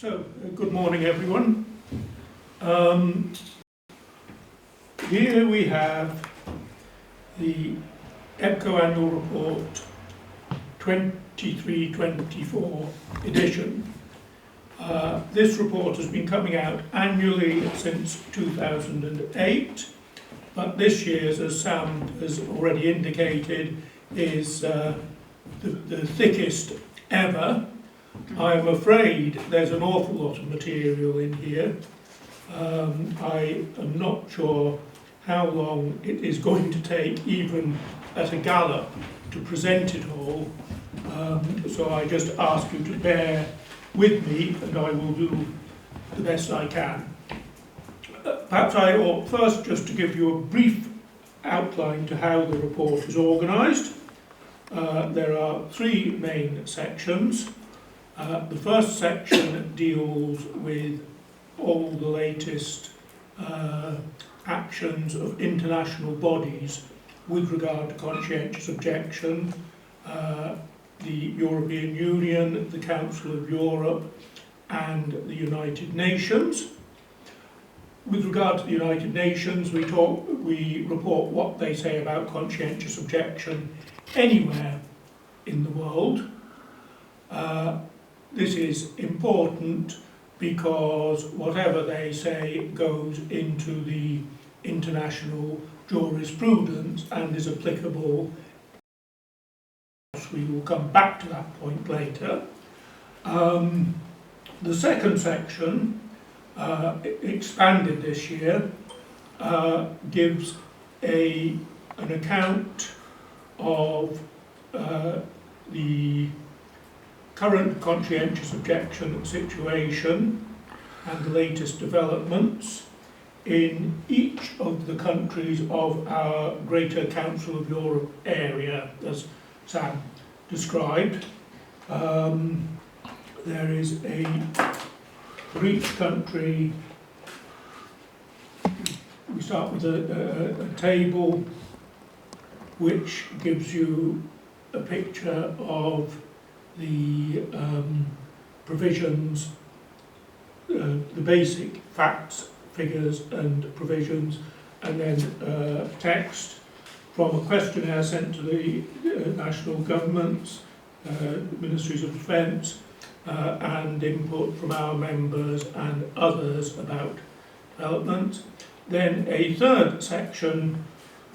Good morning everyone. Here we have the EBCO Annual Report 23-24 edition. This report has been coming out annually since 2008, but this year's, as Sam has already indicated, is the thickest ever. I am afraid there's an awful lot of material in here. I am not sure how long it is going to take, even at a gallop, to present it all. So I just ask you to bear with me, and I will do the best I can. Perhaps I ought first just to give you a brief outline to how the report is organised. There are three main sections. The first section deals with all the latest actions of international bodies with regard to conscientious objection, the European Union, the Council of Europe and the United Nations. With regard to the United Nations, we report what they say about conscientious objection anywhere in the world. This is important because whatever they say goes into the international jurisprudence and is applicable. We will come back to that point later. The second section, expanded this year, gives an account of the current conscientious objection situation and the latest developments in each of the countries of our Greater Council of Europe area, as Sam described. There is for each country, we start with a table which gives you a picture of the provisions, the basic facts, figures and provisions, and then text from a questionnaire sent to the national governments, ministries of defence, and input from our members and others about development. Then a third section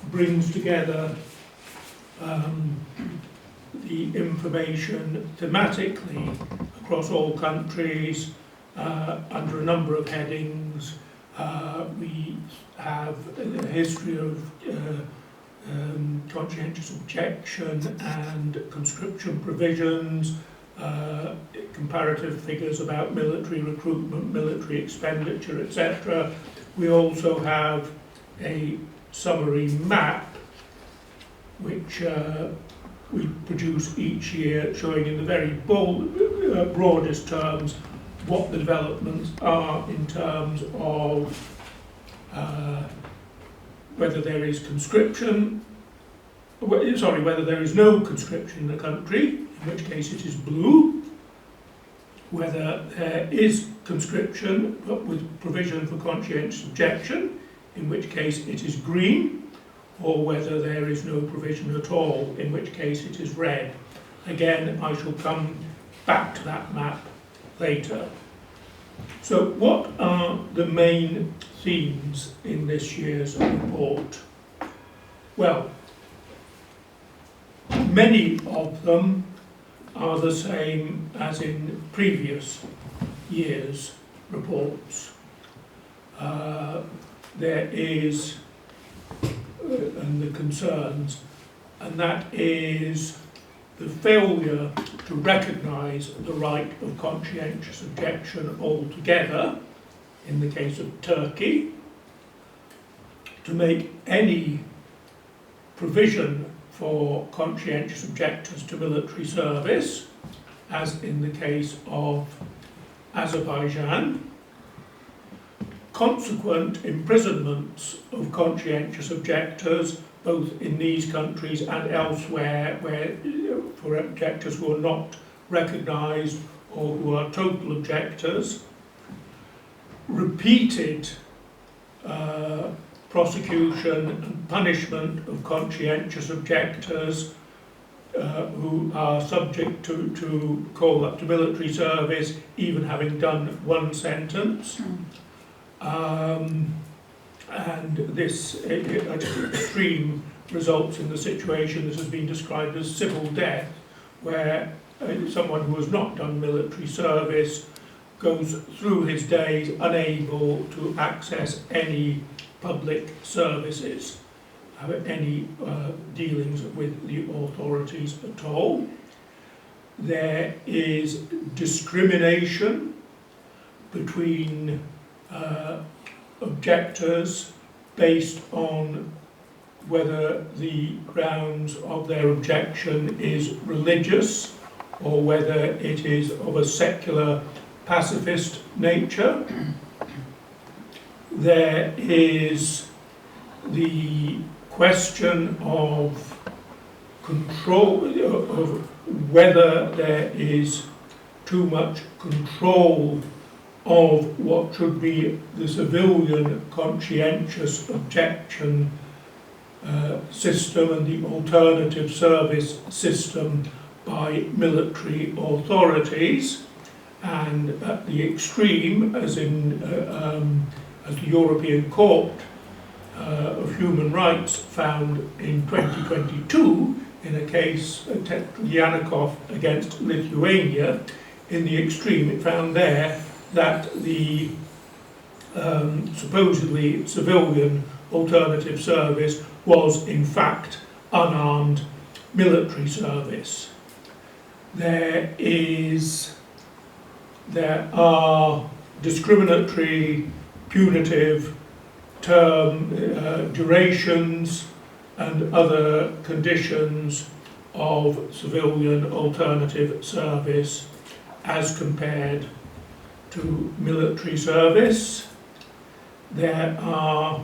brings together the information thematically across all countries under a number of headings. We have a history of conscientious objection and conscription provisions, comparative figures about military recruitment, military expenditure, etc. We also have a summary map which we produce each year, showing in the very broadest terms what the developments are in terms of whether there is conscription, whether there is no conscription in the country, in which case it is blue, whether there is conscription but with provision for conscientious objection, in which case it is green, or whether there is no provision at all, in which case it is red. Again, I shall come back to that map later. So what are the main themes in this year's report? Well, many of them are the same as in previous years' reports. There is and the concerns, and that is the failure to recognise the right of conscientious objection altogether in the case of Turkey, to make any provision for conscientious objectors to military service, as in the case of Azerbaijan, consequent imprisonments of conscientious objectors both in these countries and elsewhere, where for objectors who are not recognised or who are total objectors, repeated prosecution and punishment of conscientious objectors who are subject to call up to military service, even having done one sentence. And this extreme results in the situation that has been described as civil death, where someone who has not done military service goes through his days unable to access any public services, have any dealings with the authorities at all. There is discrimination between objectors based on whether the grounds of their objection is religious or whether it is of a secular pacifist nature. There is the question of control, of whether there is too much control of what should be the civilian conscientious objection system and the alternative service system by military authorities, and at the extreme, as the European Court of Human Rights found in 2022 in a case, Yanikov against Lithuania, in the extreme it found there that the supposedly civilian alternative service was in fact unarmed military service. There are discriminatory, punitive term durations and other conditions of civilian alternative service as compared to military service. There are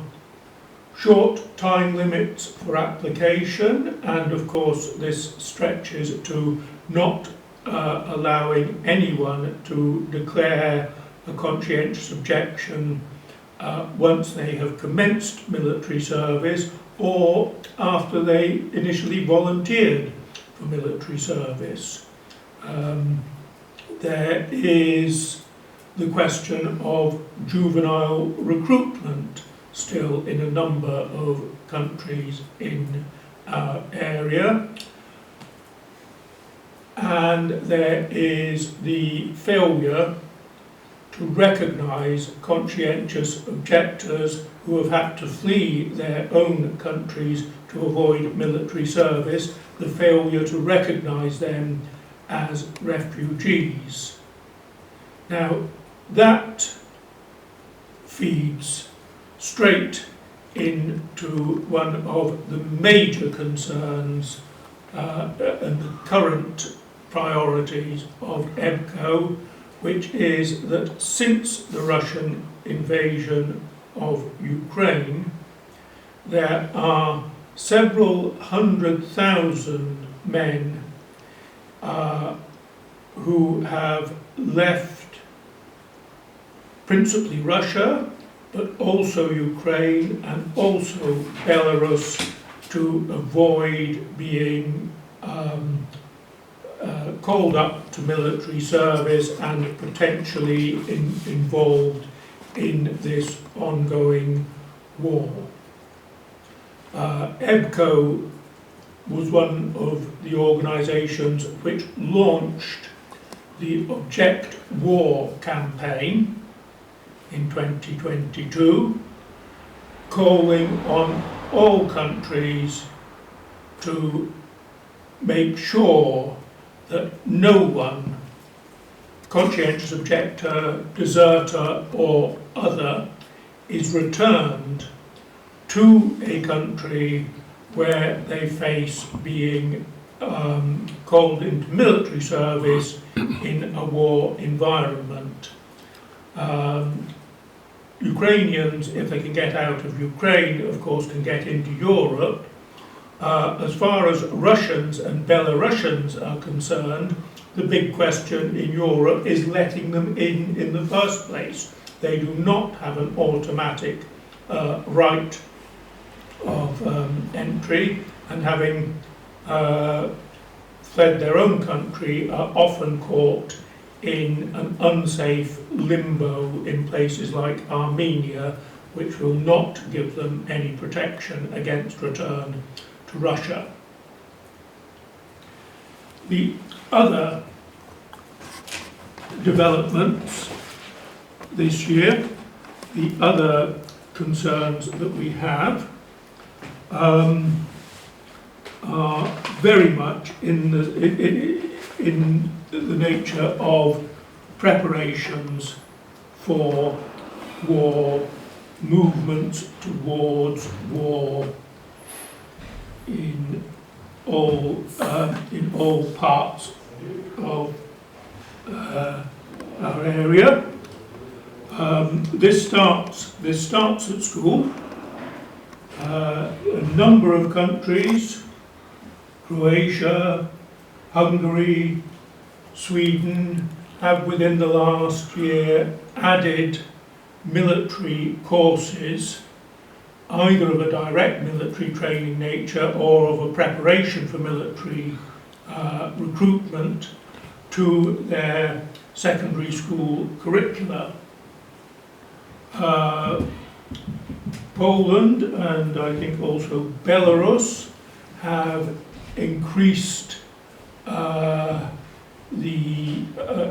short time limits for application, and of course this stretches to not allowing anyone to declare a conscientious objection once they have commenced military service or after they initially volunteered for military service. There is the question of juvenile recruitment still in a number of countries in our area. And there is the failure to recognise conscientious objectors who have had to flee their own countries to avoid military service, the failure to recognise them as refugees. Now, that feeds straight into one of the major concerns and the current priorities of EBCO, which is that since the Russian invasion of Ukraine, there are several 100,000 men who have left principally Russia, but also Ukraine and also Belarus to avoid being called up to military service and potentially involved in this ongoing war. EBCO was one of the organisations which launched the Object War campaign in 2022, calling on all countries to make sure that no one, conscientious objector, deserter or other, is returned to a country where they face being called into military service in a war environment. Ukrainians, if they can get out of Ukraine, of course, can get into Europe. As far as Russians and Belarusians are concerned, the big question in Europe is letting them in the first place. They do not have an automatic right of entry, and having fled their own country are often caught in an unsafe limbo in places like Armenia, which will not give them any protection against return to Russia. The other developments this year, the other concerns that we have, are very much in the nature of preparations for war, movements towards war in all parts of our area. This starts at school. A number of countries, Croatia, Hungary, Sweden, have within the last year added military courses, either of a direct military training nature or of a preparation for military recruitment, to their secondary school curricula. Poland and I think also Belarus have increased the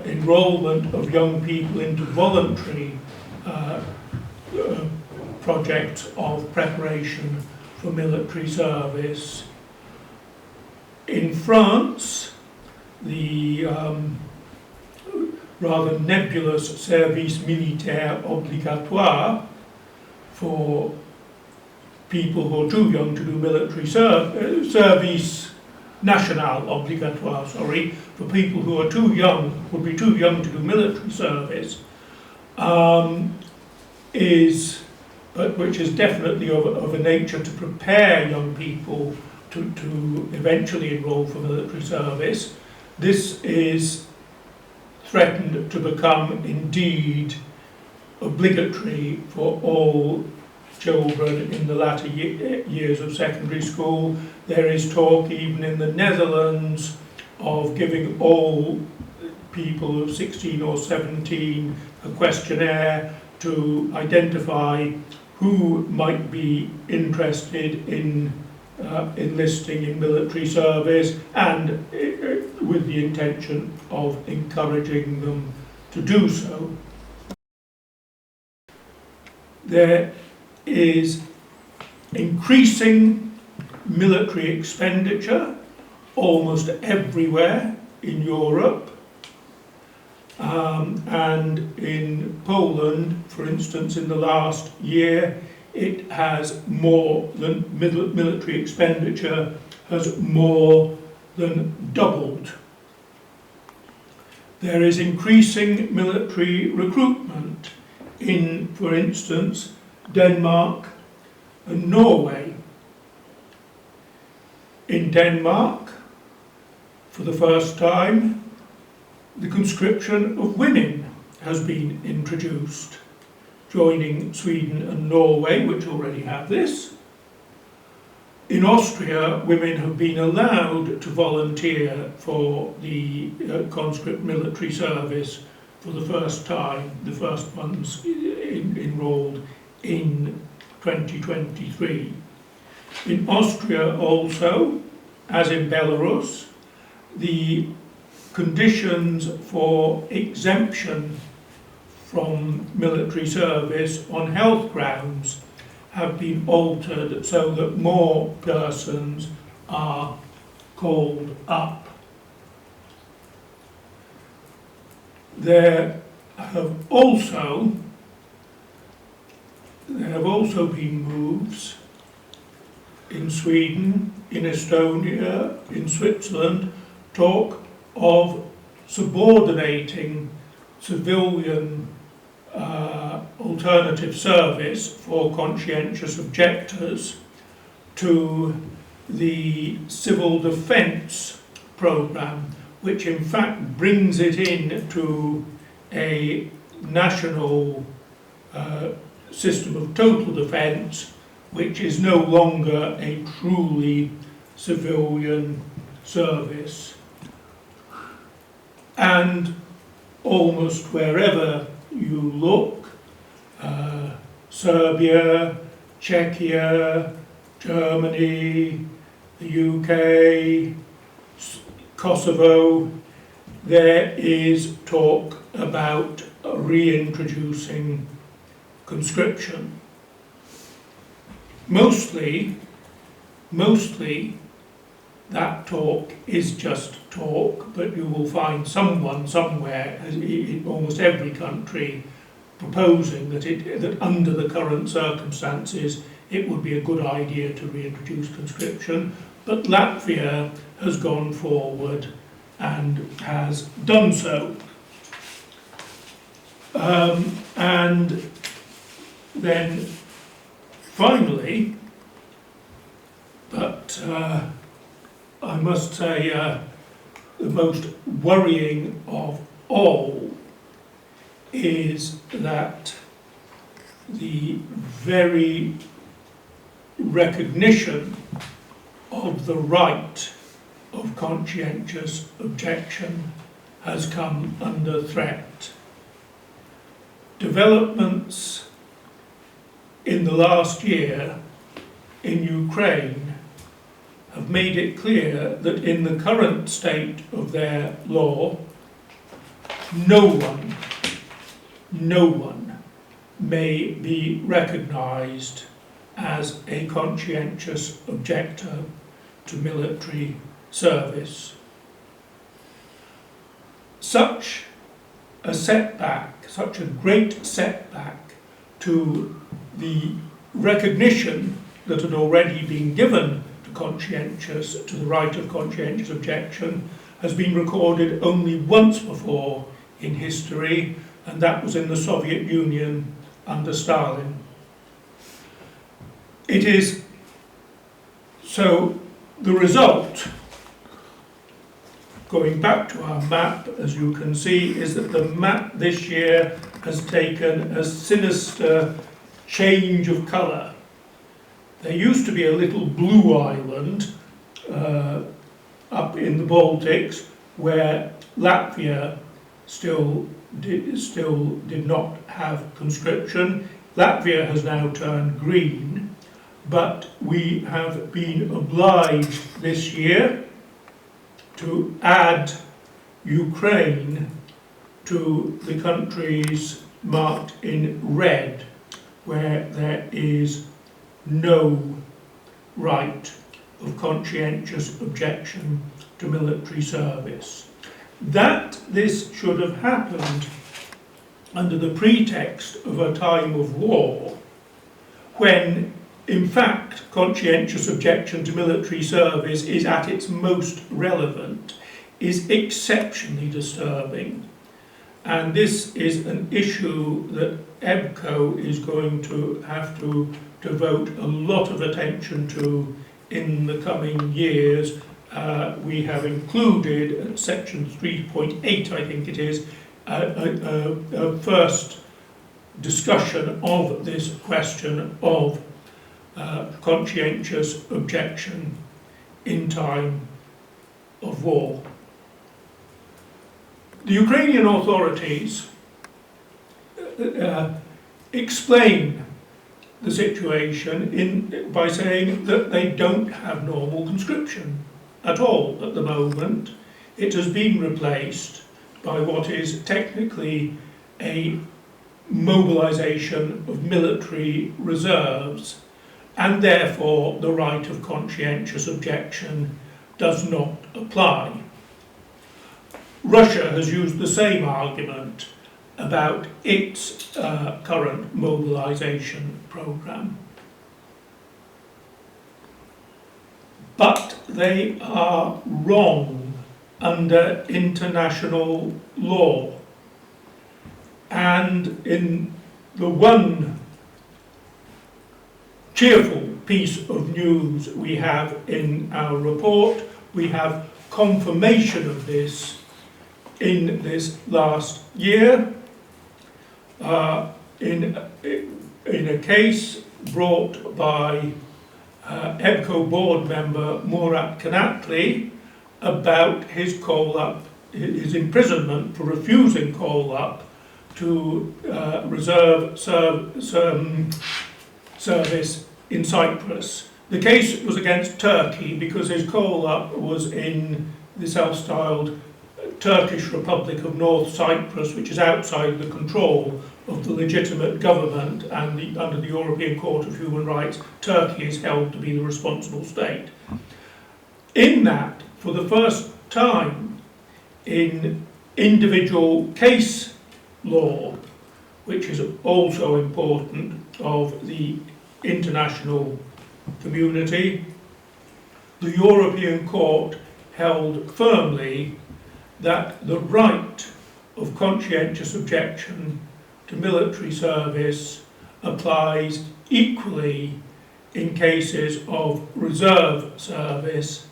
enrolment of young people into voluntary projects of preparation for military service. In France, the rather nebulous service militaire obligatoire for people who are too young to do military service national obligatoire, for people who are too young, would be too young to do military service, which is definitely of a nature to prepare young people to eventually enrol for military service. This is threatened to become indeed obligatory for all children in the latter years of secondary school. There is talk even in the Netherlands of giving all people of 16 or 17 a questionnaire to identify who might be interested in enlisting in military service, and with the intention of encouraging them to do so. There is increasing military expenditure almost everywhere in Europe, and in Poland, for instance, in the last year, it has more than military expenditure has more than doubled. There is increasing military recruitment in, for instance, Denmark and Norway. In Denmark, for the first time, the conscription of women has been introduced, joining Sweden and Norway, which already have this. In Austria, women have been allowed to volunteer for the conscript military service for the first time, the first ones enrolled in 2023. In Austria also, as in Belarus, the conditions for exemption from military service on health grounds have been altered so that more persons are called up. There have also been moves in Sweden, in Estonia, in Switzerland, talk of subordinating civilian alternative service for conscientious objectors to the civil defence programme, which in fact brings it into a national system of total defence, which is no longer a truly civilian service. And almost wherever you look, Serbia, Czechia, Germany, the UK, Kosovo, there is talk about reintroducing conscription. Mostly that talk is just talk, but you will find someone somewhere in almost every country proposing that under the current circumstances it would be a good idea to reintroduce conscription. But Latvia has gone forward and has done so. And then finally, but I must say the most worrying of all is that the very recognition of the right of conscientious objection has come under threat. Developments in the last year in Ukraine have made it clear that in the current state of their law, no one may be recognised as a conscientious objector to military service. Such a setback, such a great setback to the recognition that had already been given to the right of conscientious objection, has been recorded only once before in history, and that was in the Soviet Union under Stalin. It is so the result, going back to our map, as you can see, is that the map this year has taken a sinister change of colour. There used to be a little blue island up in the Baltics where Latvia still did not have conscription. Latvia has now turned green, but we have been obliged this year to add Ukraine to the countries marked in red, where there is no right of conscientious objection to military service. That this should have happened under the pretext of a time of war, when in fact conscientious objection to military service is at its most relevant, is exceptionally disturbing. And this is an issue that EBCO is going to have to devote a lot of attention to in the coming years. We have included at section 3.8, I think it is, a first discussion of this question of conscientious objection in time of war. The Ukrainian authorities explain the situation by saying that they don't have normal conscription at all at the moment. It has been replaced by what is technically a mobilisation of military reserves, and therefore the right of conscientious objection does not apply. Russia has used the same argument about its current mobilisation programme. But they are wrong under international law. And in the one cheerful piece of news we have in our report, we have confirmation of this in this last year in a case brought by EBCO board member Murat Kanatli about his his imprisonment for refusing call-up to reserve service in Cyprus. The case was against Turkey because his call-up was in the self-styled Turkish Republic of North Cyprus, which is outside the control of the legitimate government, and under the European Court of Human Rights, Turkey is held to be the responsible state. In that, for the first time in individual case law, which is also important of the international community, the European Court held firmly that the right of conscientious objection to military service applies equally in cases of reserve service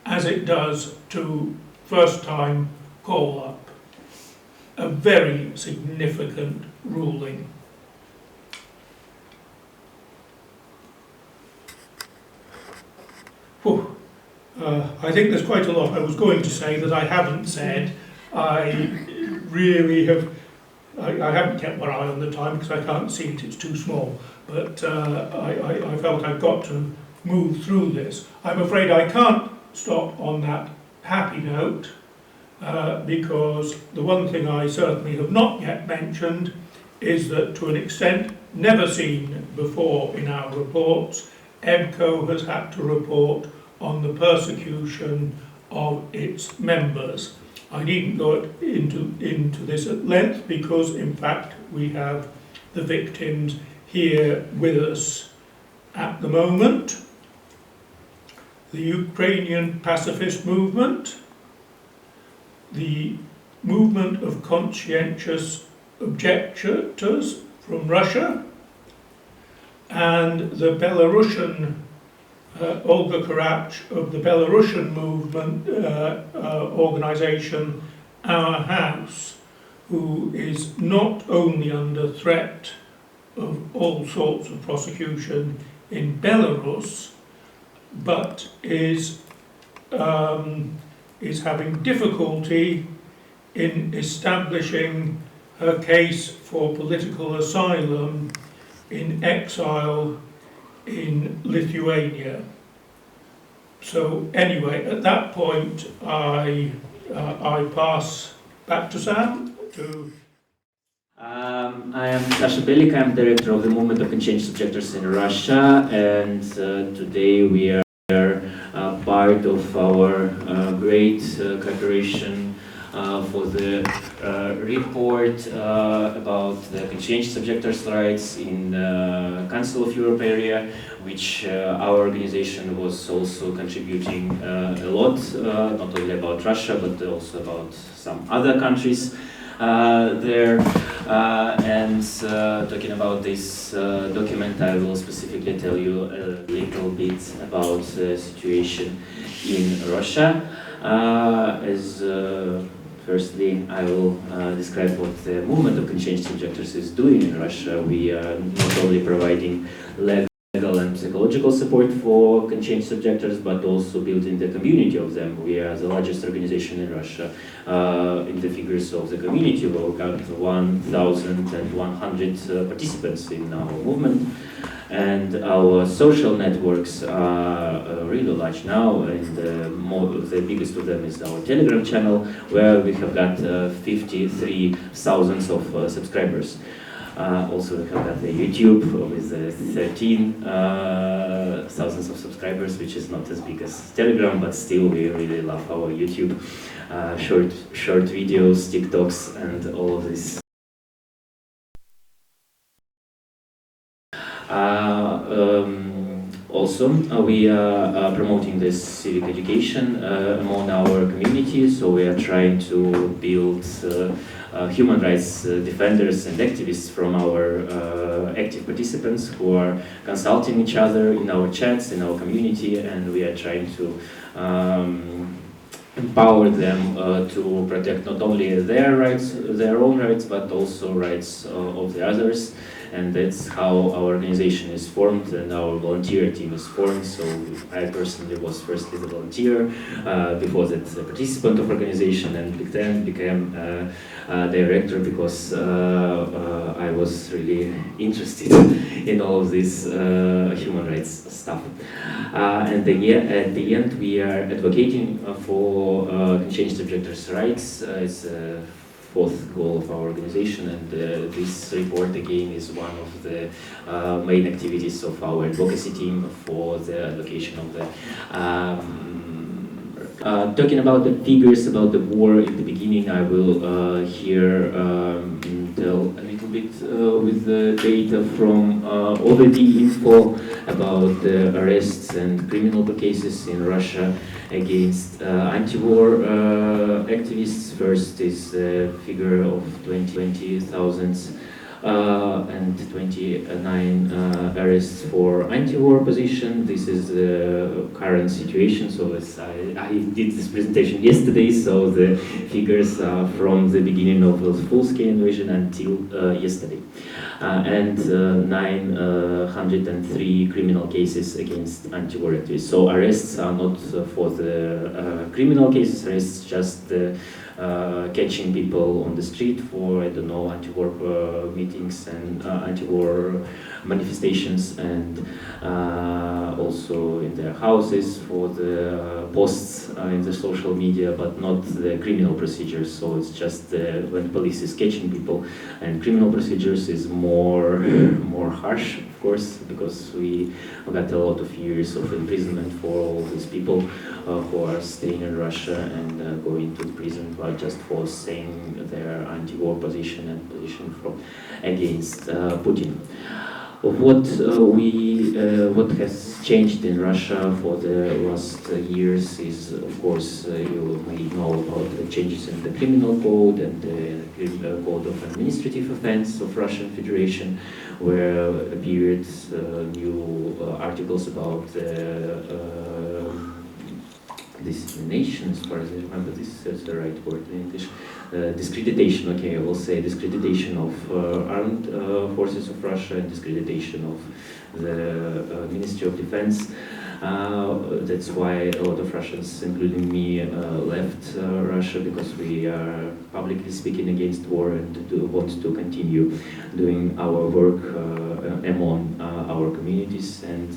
as it does to first-time call-up. A very significant ruling. I think there's quite a lot I was going to say that I haven't said. I really have, I haven't kept my eye on the time because I can't see it, it's too small. But I felt I'd got to move through this. I'm afraid I can't stop on that happy note because the one thing I certainly have not yet mentioned is that, to an extent never seen before in our reports, EBCO has had to report on the persecution of its members. I needn't go into this at length because, in fact, we have the victims here with us at the moment. The Ukrainian pacifist movement, the movement of conscientious objectors from Russia, and the Belarusian Olga Karach of the Belarusian movement organisation Our House, who is not only under threat of all sorts of prosecution in Belarus, but is having difficulty in establishing her case for political asylum in exile in Lithuania. So anyway, at that point, I pass back to Sam to. I am Sasha Belik, I'm director of the Movement of Conscientious Objectors in Russia, and today we are part of our great cooperation for the report about the conscientious objectors' rights in the Council of Europe area, which our organization was also contributing a lot, not only about Russia, but also about some other countries there. And talking about this document, I will specifically tell you a little bit about the situation in Russia. Firstly, I will describe what the movement of conscientious objectors is doing in Russia. We are not only providing legal and psychological support for conscientious objectors, but also building the community of them. We are the largest organization in Russia. In the figures of the community, we've got 1,100 participants in our movement. And our social networks are really large now, and the biggest of them is our Telegram channel, where we have got 53,000 of subscribers. Also, we have got the YouTube with 13,000 of subscribers, which is not as big as Telegram, but still we really love our YouTube, short videos, TikToks, and all of this. Also, we are promoting this civic education among our community, so we are trying to build human rights defenders and activists from our active participants who are consulting each other in our chats, in our community, and we are trying to empower them to protect not only their rights, their own rights, but also rights of the others. And that's how our organization is formed and our volunteer team is formed. So I personally was firstly the volunteer, before that a participant of organization, and then became director because I was really interested in all of this human rights stuff. And at the end we are advocating for changed objectors' rights. It's fourth goal of our organization, and this report again is one of the main activities of our advocacy team for the advocation of the talking about the figures about the war in the beginning. I will here tell a little bit with the data from OVD info about the arrests and criminal cases in Russia against anti-war activists. First is the figure of 20,000 and 29 arrests for anti-war position. This is the current situation. So I did this presentation yesterday, so the figures are from the beginning of the full-scale invasion until yesterday. And 903 criminal cases against anti-war activists. So arrests are not for the criminal cases, arrests just the catching people on the street for, I don't know, anti-war meetings and anti-war manifestations, and also in their houses for the posts in the social media, but not the criminal procedures. So it's just when police is catching people, and criminal procedures is more harsh, of course, because we got a lot of years of imprisonment for all these people who are staying in Russia and going to prison just for saying their anti-war position and position against Putin. What has changed in Russia for the last years is, of course, you may know about the changes in the criminal code and the code of administrative offense of Russian Federation, where appeared new articles about discrimination, as far as I remember. This is the right word in English. Discreditation, okay, I will say discreditation of armed forces of Russia and discreditation of the Ministry of Defense. That's why a lot of Russians, including me, left Russia, because we are publicly speaking against war and want to continue doing our work among our communities. And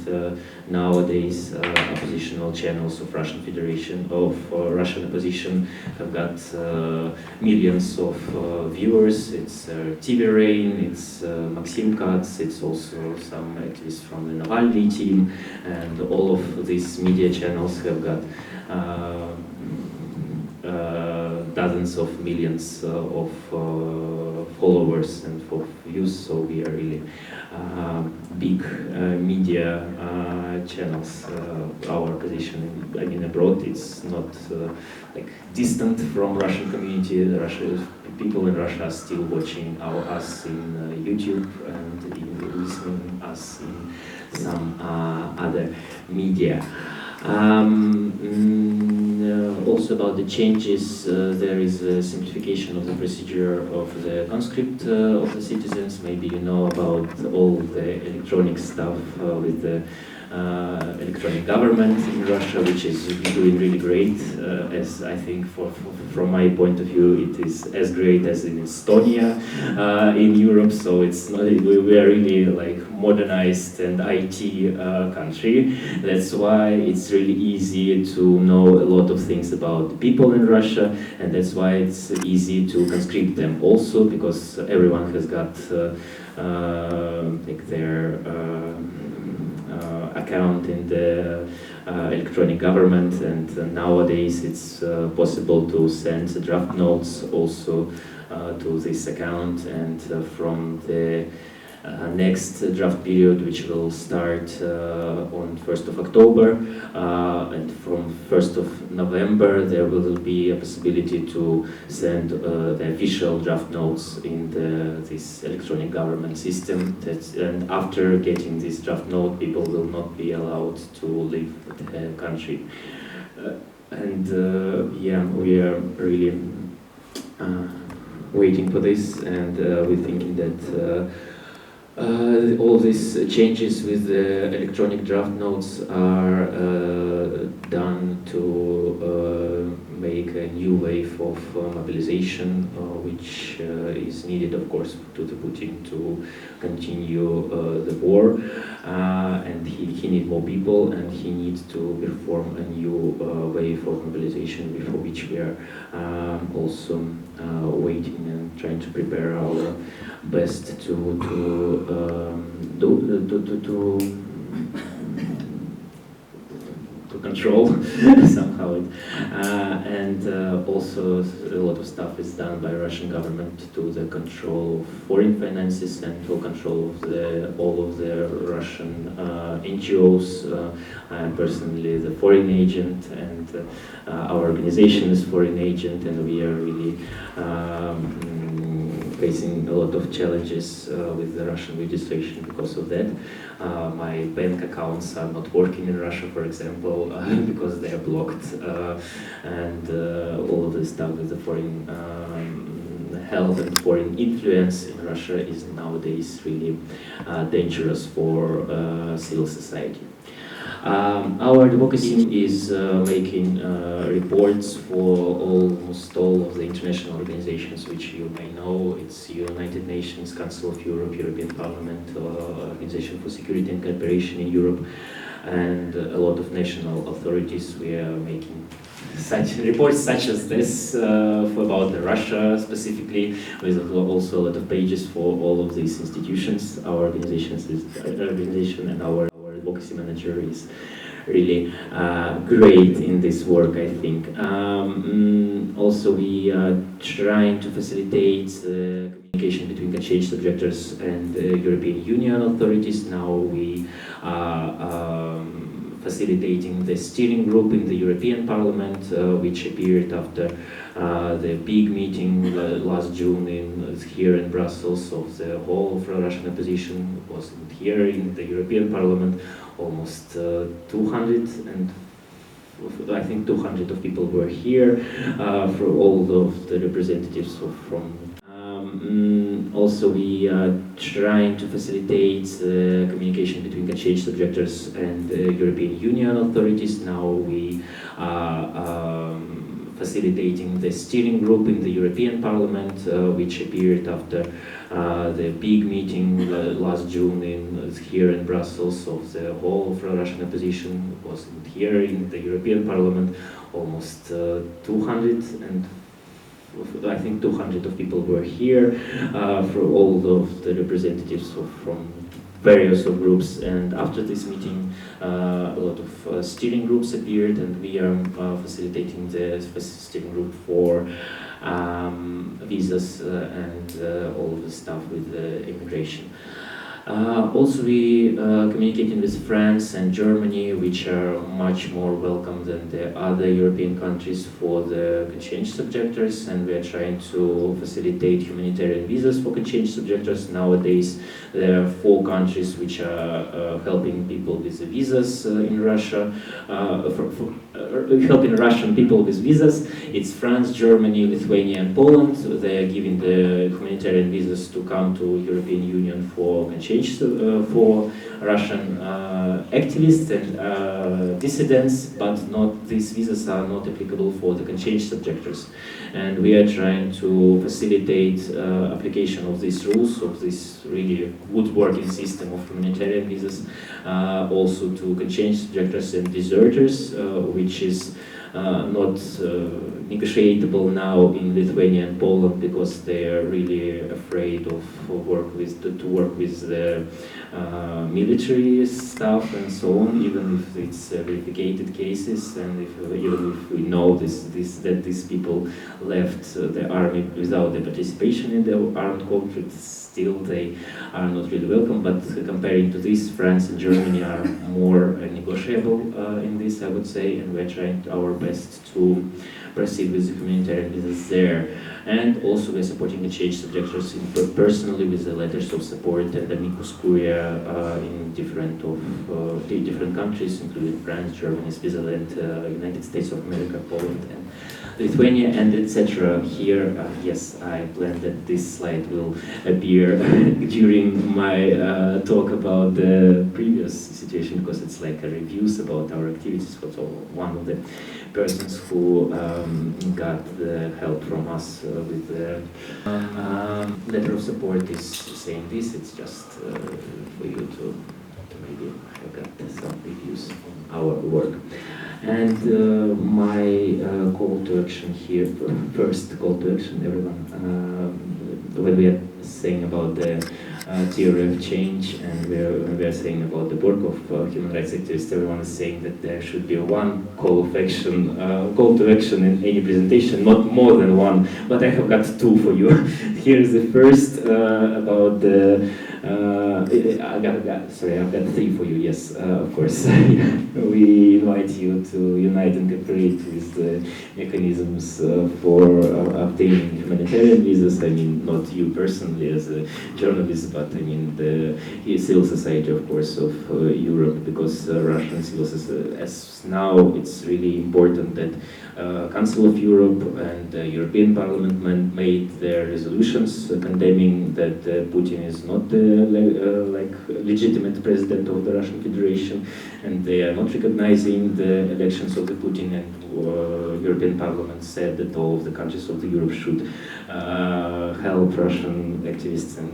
nowadays, oppositional channels of Russian Federation, of Russian opposition, have got millions of viewers. It's TV Rain, it's Maxim Katz, it's also some activists from the Navalny team, and all of these media channels have got dozens of millions of followers and for views. So we are really big media channels. Our position, I mean, abroad, it's not like distant from Russian community. People in Russia are still watching us in YouTube and listening us in some other media. Also about the changes, there is a simplification of the procedure of the conscript of the citizens. Maybe you know about all the electronic stuff with the electronic government in Russia, which is doing really great. As I think, from my point of view, it is as great as in Estonia in Europe. So it's not, we are really like modernized and IT country. That's why it's really easy to know a lot of things about the people in Russia, and that's why it's easy to conscript them also, because everyone has got like their account in the electronic government, and nowadays it's possible to send draft notes also to this account, and from the next draft period, which will start on 1st of October, and from 1st of November there will be a possibility to send the official draft notes in this electronic government system. And after getting this draft note, people will not be allowed to leave the country. Yeah, we are really waiting for this, and we're thinking that all these changes with the electronic draft notes are done to make a new wave of mobilization, which is needed, of course, to the Putin to continue the war. And he needs more people, and he needs to perform a new wave of mobilization, before which we are also waiting and trying to prepare our best to control somehow it. Also a lot of stuff is done by Russian government to the control of foreign finances and to control of all of the Russian NGOs. I am personally the foreign agent, and our organization is foreign agent, and we are really facing a lot of challenges with the Russian legislation because of that. My bank accounts are not working in Russia, for example, because they are blocked, and all of this stuff with the foreign help and foreign influence in Russia is nowadays really dangerous for civil society. Our advocacy is making reports for almost all of the international organizations which you may know. It's United Nations, Council of Europe, European Parliament, Organization for Security and Cooperation in Europe, and a lot of national authorities. We are making such reports such as this about Russia specifically, with also a lot of pages for all of these institutions. Our organization and our advocacy manager is really great in this work, I think. Also, we are trying to facilitate communication between conscientious objectors and European Union authorities. Now we are facilitating the steering group in the European Parliament, which appeared after the big meeting last June here in Brussels of the whole of Russian opposition. Was here in the European Parliament, almost 200, and I think 200 of people were here, for all of the representatives from. Also, we are trying to facilitate communication between conscientious objectors and European Union authorities. Now we are facilitating the steering group in the European Parliament, which appeared after the big meeting last June here in Brussels of the whole of Russian opposition. Was here in the European Parliament, almost 200, and I think 200 of people were here, for all of the representatives from various groups. And after this meeting, a lot of steering groups appeared, and we are facilitating the steering group for visas and all of the stuff with immigration. Also, we communicating with France and Germany, which are much more welcome than the other European countries for the conscientious objectors, and we are trying to facilitate humanitarian visas for conscientious objectors. Nowadays, there are 4 countries which are helping people with the visas in Russia, helping Russian people with visas. It's France, Germany, Lithuania, and Poland. They are giving the humanitarian visas to come to European Union for conscientious, for Russian activists and dissidents, but these visas are not applicable for the conscientious objectors. And we are trying to facilitate application of these rules, of this really good working system of humanitarian visas, also to conscientious objectors and deserters, which is not negotiable now in Lithuania and Poland, because they are really afraid of to work with the military stuff and so on, even if it's verified cases, and even if we know that these people left the army without the participation in the armed conflicts. still they are not really welcome, but comparing to this, France and Germany are more negotiable in this, I would say, and we're trying our best to proceed with the humanitarian visas there. And also we're supporting the change subjectors personally with the letters of support and amicus curia in different countries, including France, Germany, Switzerland, United States of America, Poland, and Lithuania, and etc. Here, yes, I plan that this slide will appear during my talk about the previous situation, because it's like a reviews about our activities. So one of the persons who got the help from us with the letter of support is saying this. It's just for you to maybe look at some reviews on our work. And my call to action here, first call to action, everyone, when we are saying about the theory of change, and we are saying about the work of human rights activists, everyone is saying that there should be one call to action in any presentation, not more than one, but I have got two for you. Here is the first about the I've got three for you, yes, of course. We invite you to unite and cooperate with the mechanisms for obtaining humanitarian visas. I mean, not you personally as a journalist, but I mean the civil society, of course, of Europe, because Russian civil society, as now it's really important that Council of Europe and the European Parliament made their resolutions condemning that Putin is not the legitimate president of the Russian Federation, and they are not recognizing the elections of the Putin, and European Parliament said that all of the countries of Europe should help Russian activists and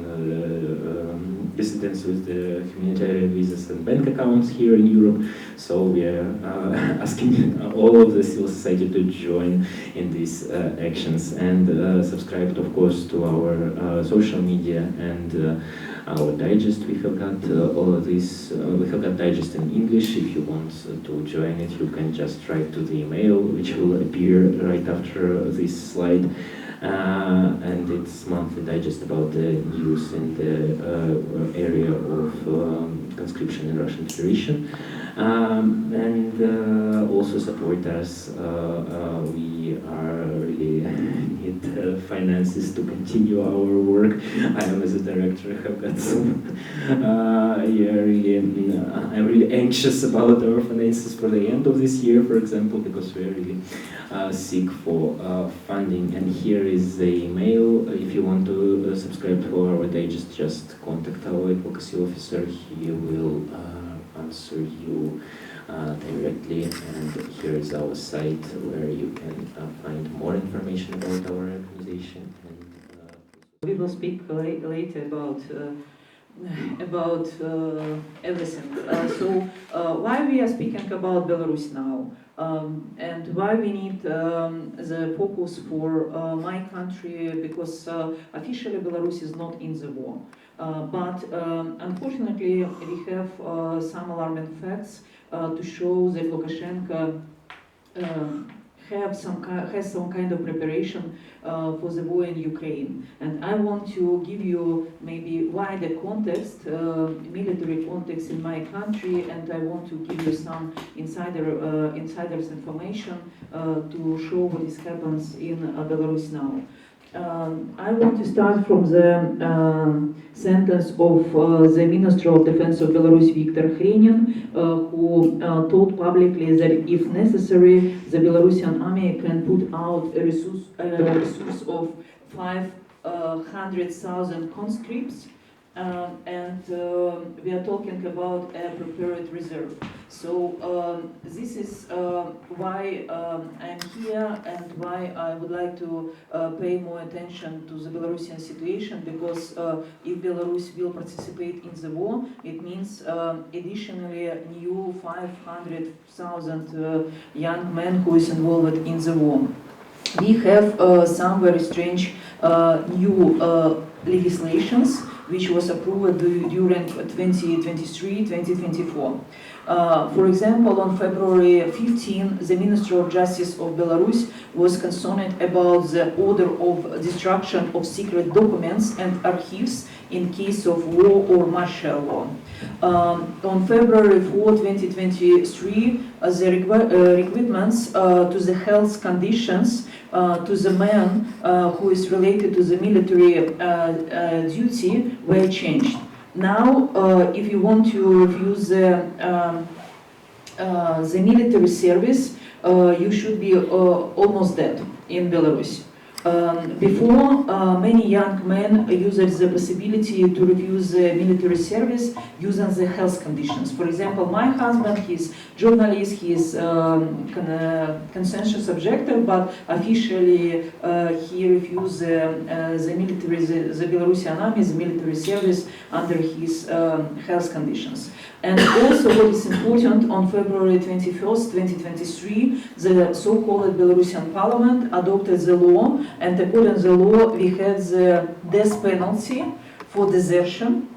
dissidents with the humanitarian visas and bank accounts here in Europe. So we are asking all of the civil society to join in these actions, and subscribe, of course, to our social media and our digest. We have got all of this. We have got digest in English. If you want to join it, you can just write to the email, which will appear right after this slide. And it's monthly digest about the news in the area of conscription in Russian Federation. And also support us. We are really need finances to continue our work. I am, as a director, have got some. I'm really anxious about our finances for the end of this year, for example, because we are really seek for funding. And here is the email. If you want to subscribe to our digest, just contact our advocacy officer. He will answer you directly. And here is our site where you can find more information about our organization. And, we will speak later about everything. So why we are speaking about Belarus now, and why we need the focus for my country, because officially Belarus is not in the war. But unfortunately we have some alarming facts to show that Lukashenko has some kind of preparation for the war in Ukraine. And I want to give you maybe wider context, military context in my country, and I want to give you some insiders information to show what is happens in Belarus now. I want to start from the sentence of the Minister of Defense of Belarus, Viktor Khrenin, who told publicly that if necessary, the Belarusian army can put out a resource of 500,000 conscripts, and we are talking about a prepared reserve. So this is why I'm here, and why I would like to pay more attention to the Belarusian situation, because if Belarus will participate in the war, it means additionally new 500,000 young men who is involved in the war. We have some very strange new legislations which was approved during 2023-2024. For example, on February 15, the Minister of Justice of Belarus was concerned about the order of destruction of secret documents and archives in case of war or martial law. On February 4, 2023, the requirements to the health conditions to the man who is related to the military duty were changed. Now, if you want to refuse the military service, you should be almost dead in Belarus. Before, many young men used the possibility to refuse the military service using the health conditions. For example, my husband, he's journalist, he's conscientious objector, but officially he refused the military, the Belarusian army, the military service under his health conditions. And also what is important, on February 21st, 2023, the so-called Belarusian parliament adopted the law, and according to the law, we have the death penalty for desertion.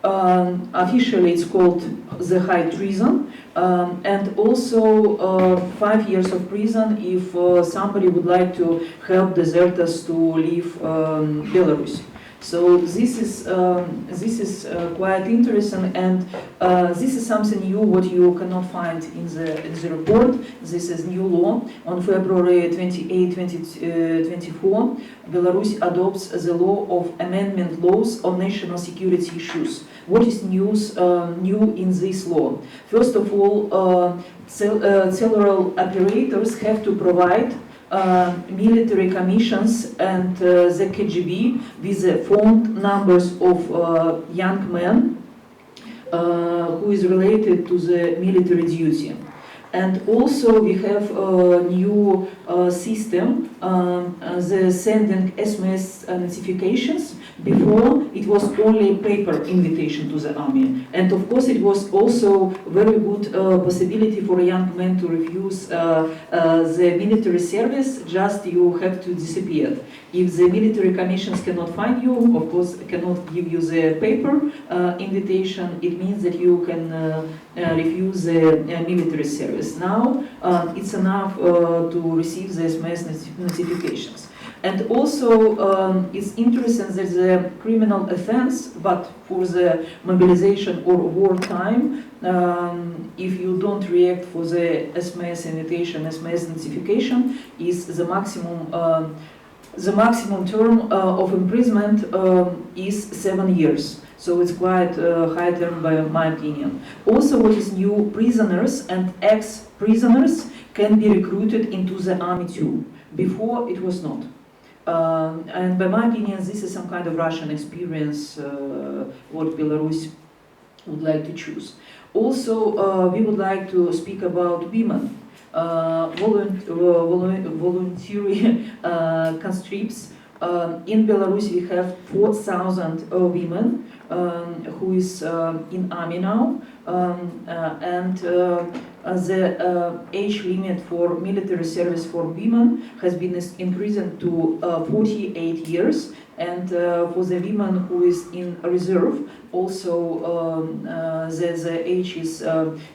Officially, it's called the high treason, and also 5 years of prison if somebody would like to help deserters to leave Belarus. So this is quite interesting, and this is something new what you cannot find in the report. This is new law. On February 28, 2024, Belarus adopts the law of amendment laws on national security issues. What is new in this law? First of all, cellular operators have to provide military commissions and the KGB with the phone numbers of young men who is related to the military duty. And also we have a new system, the sending SMS notifications. Before, it was only paper invitation to the army. And of course, it was also very good possibility for a young man to refuse the military service, just you have to disappear. If the military commissions cannot find you, of course, cannot give you the paper invitation, it means that you can refuse the military service. Now, it's enough to receive the SMS notifications. And also, it's interesting that the criminal offense, but for the mobilization or wartime, if you don't react for the SMS invitation, SMS notification, is the maximum. The maximum term of imprisonment is 7 years. So it's quite a high term by my opinion. Also, what is new, prisoners and ex-prisoners can be recruited into the army too. Before, it was not. And by my opinion, this is some kind of Russian experience, what Belarus would like to choose. Also, we would like to speak about women. Voluntary conscripts. In Belarus, we have 4,000 women who is in army now, and the age limit for military service for women has been increased to 48 years, and for the women who is in reserve, also the age is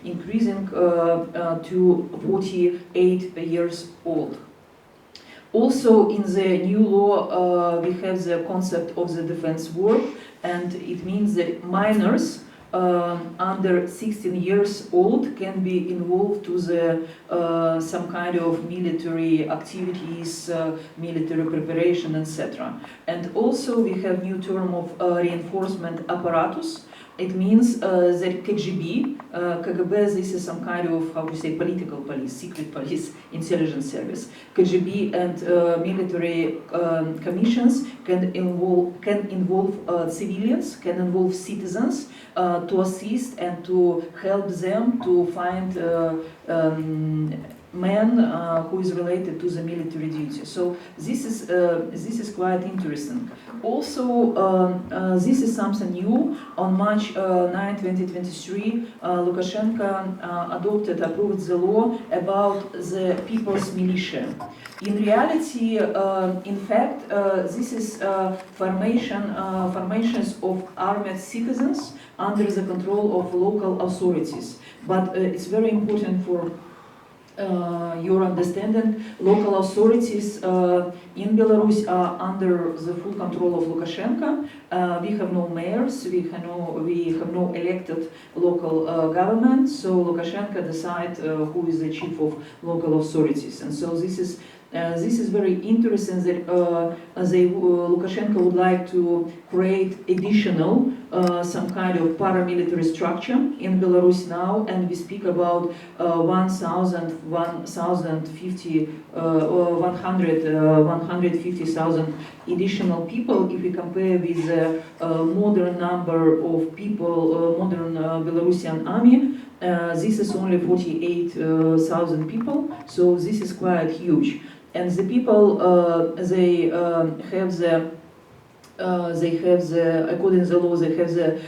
increasing to 48 years old. Also, in the new law, we have the concept of the defense work, and it means that minors under 16 years old can be involved to the some kind of military activities, military preparation, etc. And also we have new term of reinforcement apparatus. It means that KGB, this is some kind of, how to say, political police, secret police, intelligence service. KGB and military commissions can involve civilians, can involve citizens to assist and to help them to find man who is related to the military duty. So this is quite interesting. Also, this is something new. On March 9, 2023, Lukashenko approved the law about the people's militia. In reality, in fact, this is formations of armed citizens under the control of local authorities. But it's very important for your understanding, local authorities in Belarus are under the full control of Lukashenko. We have no mayors, we have no elected local government, so Lukashenko decides who is the chief of local authorities. And so this is very interesting that Lukashenko would like to create additional some kind of paramilitary structure in Belarus now, and we speak about 150,000 additional people. If we compare with the modern number of people, modern Belarusian army, this is only 48,000 people, so this is quite huge. And the people, they have the, according to the law, they have the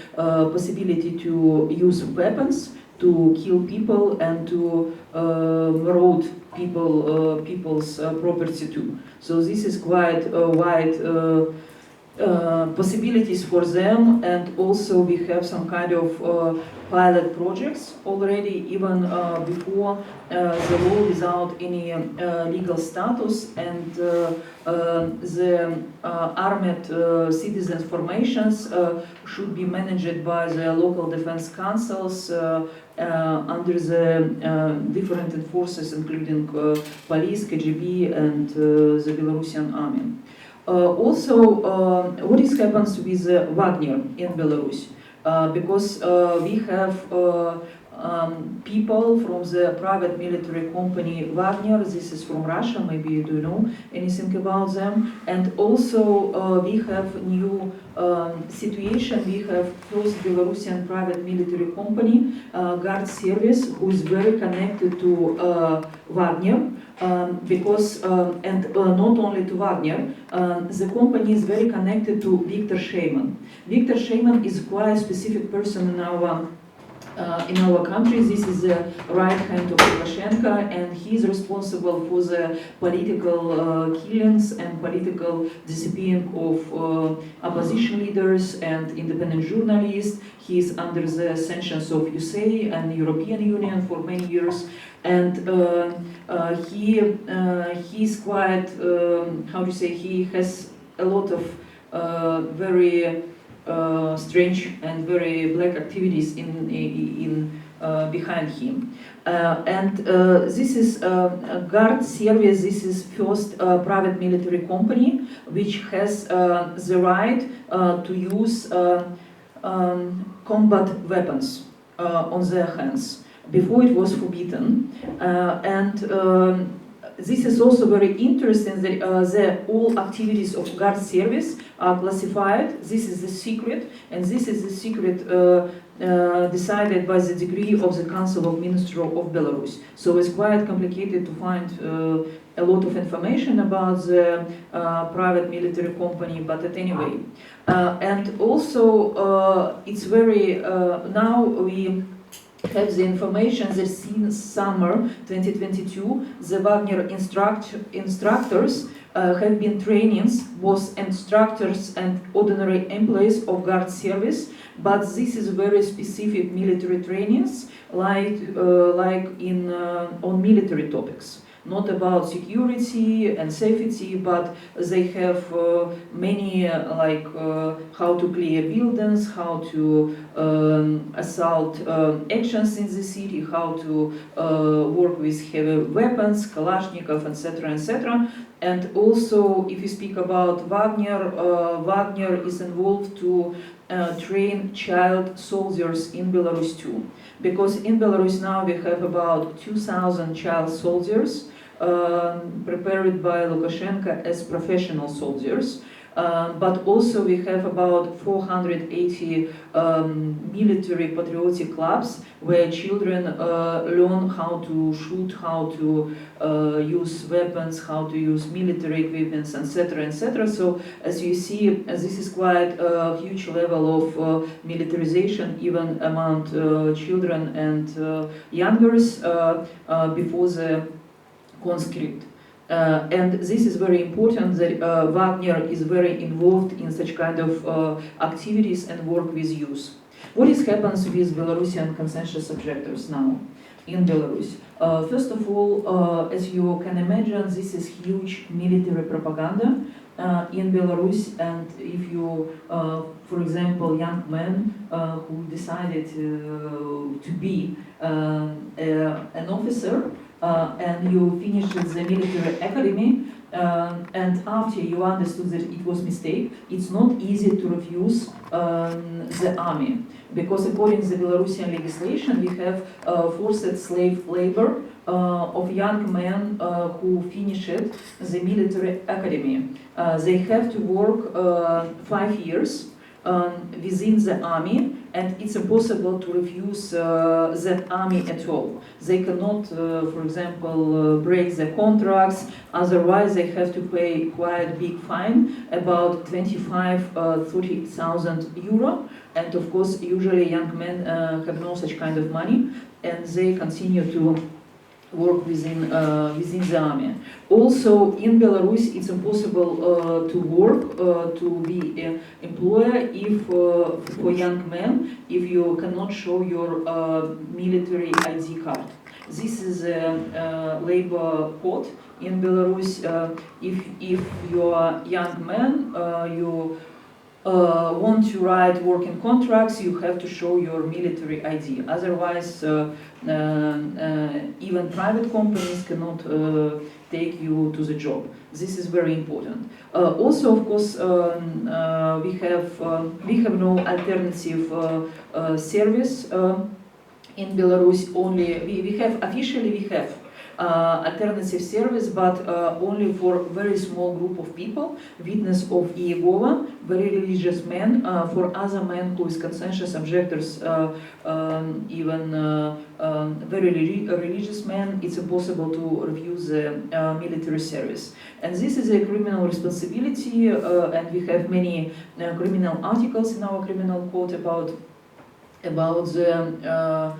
possibility to use weapons to kill people and to rob people's property too. So this is quite wide possibilities for them, and also we have some kind of pilot projects already, even before the law without any legal status, and the armed citizens formations should be managed by the local defense councils under the different forces, including police, KGB, and the Belarusian army. Also, what happens with Wagner in Belarus? Because we have people from the private military company Wagner. This is from Russia, maybe you do know anything about them. And also we have new situation. We have first Belarusian private military company, Guard Service, who is very connected to Wagner. Because, and not only to Wagner, the company is very connected to Viktor Sheyman. Viktor Sheyman is quite a specific person in our country. This is the right hand of Lukashenko, and he is responsible for the political killings and political disappearing of opposition leaders and independent journalists. He is under the sanctions of USA and European Union for many years, and he is quite, how to say, he has a lot of very strange and very black activities in behind him. And this is Guard Service. This is first private military company which has the right to use combat weapons on their hands. Before it was forbidden, and this is also very interesting that all activities of Guard Service are classified. This is the secret, and this is the secret decided by the decree of the Council of Ministers of Belarus. So it's quite complicated to find a lot of information about the private military company, but at any way. And also it's very, now we have the information that since summer 2022, the Wagner instructors have been trainings, both instructors and ordinary employees of Guard Service, but this is very specific military trainings, like in on military topics. Not about security and safety, but they have many like how to clear buildings, how to assault actions in the city, how to work with heavy weapons, Kalashnikov, etc., etc. And also, if you speak about Wagner, Wagner is involved to train child soldiers in Belarus too. Because in Belarus now we have about 2,000 child soldiers prepared by Lukashenko as professional soldiers. but also we have about 480 military patriotic clubs where children learn how to shoot, how to use weapons, how to use military equipment, etc., etc. So as you see, this is quite a huge level of militarization even among children and youngers before the conscript. And this is very important that Wagner is very involved in such kind of activities and work with youth. What is happens with Belarusian conscientious objectors now in Belarus? First of all, as you can imagine, this is huge military propaganda in Belarus, and if you, for example, young men who decided to be an officer, and you finished the military academy, and after you understood that it was a mistake, it's not easy to refuse the army. Because according to the Belarusian legislation, we have forced slave labor of young men who finished the military academy. They have to work 5 years within the army, and it's impossible to refuse that army at all. They cannot, for example, break the contracts, otherwise they have to pay quite big fine, about 25,000–30,000 euro, and of course usually young men have no such kind of money, and they continue to work within the army. Also, in Belarus, it's impossible to work, to be an employer if, for young men, if you cannot show your military ID card. This is a labor code in Belarus. If you are a young man, you want to write working contracts, you have to show your military ID. Otherwise, even private companies cannot take you to the job. This is very important. Also, of course, we have no alternative service in Belarus. Only we have officially alternative service, but only for very small group of people, witness of EBCO, very religious men. For other men who is conscientious objectors, even very religious men, it's impossible to refuse the military service. And this is a criminal responsibility, and we have many criminal articles in our criminal code about the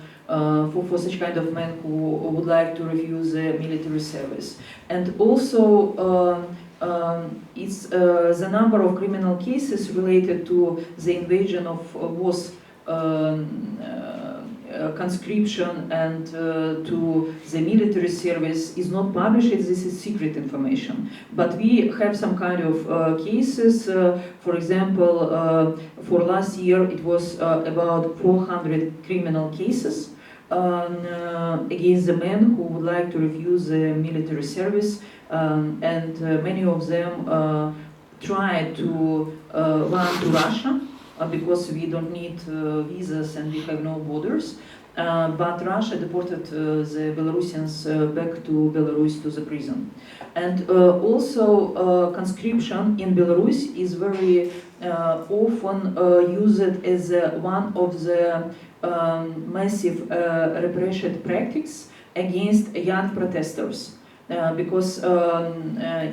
for such kind of men who would like to refuse the military service. And also it's the number of criminal cases related to the invasion of was conscription and to the military service is not published. This is secret information. But we have some kind of cases. For example, for last year it was about 400 criminal cases against the men who would like to refuse the military service, and many of them tried to run to Russia because we don't need visas and we have no borders. But Russia deported the Belarusians back to Belarus to the prison. And also conscription in Belarus is very often used as one of the massive repression practices against young protesters. Because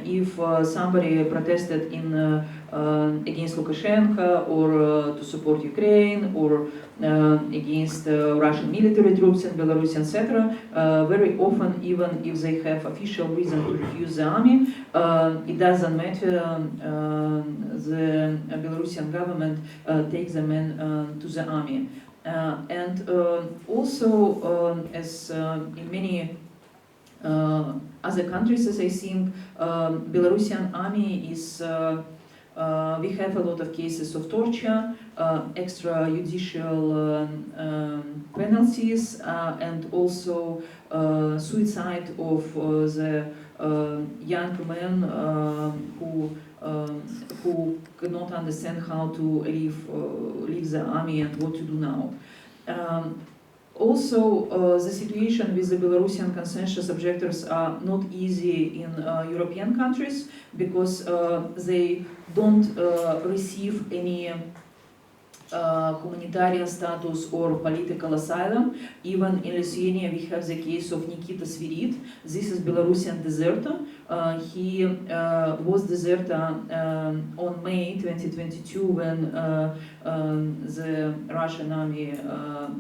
if somebody protested against Lukashenko or to support Ukraine or against Russian military troops in Belarus, etc., very often, even if they have official reason to refuse the army, it doesn't matter. The Belarusian government takes them in to the army. And also, as in many other countries, as I think, Belarusian army is, we have a lot of cases of torture, extrajudicial penalties, and also suicide of the young men who could not understand how to leave the army and what to do now. Also, the situation with the Belarusian conscientious objectors are not easy in European countries because they don't receive any humanitarian status or political asylum. Even in Lithuania, we have the case of Nikita Svirit. This is Belarusian deserter. He was deserter on May 2022 when the Russian army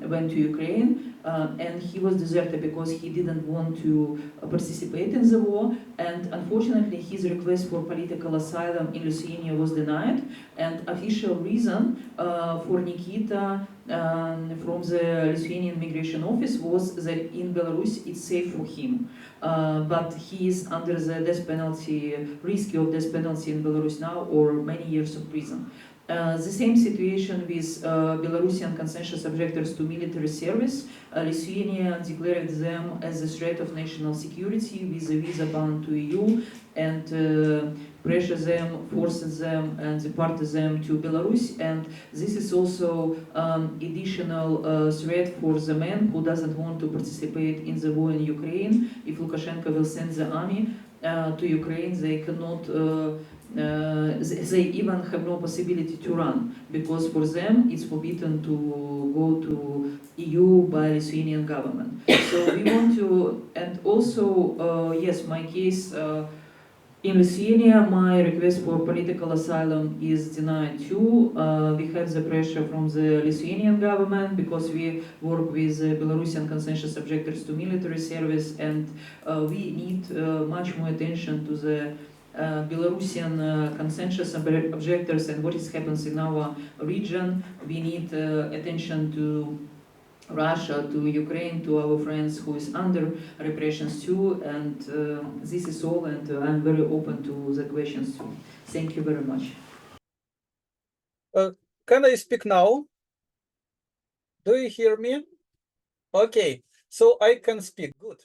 went to Ukraine. And he was deserted because he didn't want to participate in the war. And unfortunately, his request for political asylum in Lithuania was denied. And official reason for Nikita from the Lithuanian Migration Office was that in Belarus it's safe for him. But he is under the death penalty, risky of death penalty in Belarus now, or many years of prison. The same situation with Belarusian conscientious objectors to military service. Lithuania declared them as a threat of national security with a visa ban to EU and pressure them, forces them and deported them to Belarus. And this is also additional threat for the men who doesn't want to participate in the war in Ukraine. If Lukashenko will send the army to Ukraine, they cannot they even have no possibility to run because for them it's forbidden to go to EU by Lithuanian government. So we want to, and also yes, my case in Lithuania, my request for political asylum is denied too. We have the pressure from the Lithuanian government because we work with Belarusian conscientious objectors to military service, and we need much more attention to the Belarusian conscientious objectors and what is happens in our region. We need attention to Russia, to Ukraine, to our friends who is under repressions too, and this is all, and I'm very open to the questions too. Thank you very much. Can I speak now? Do you hear me? Okay, so I can speak. Good.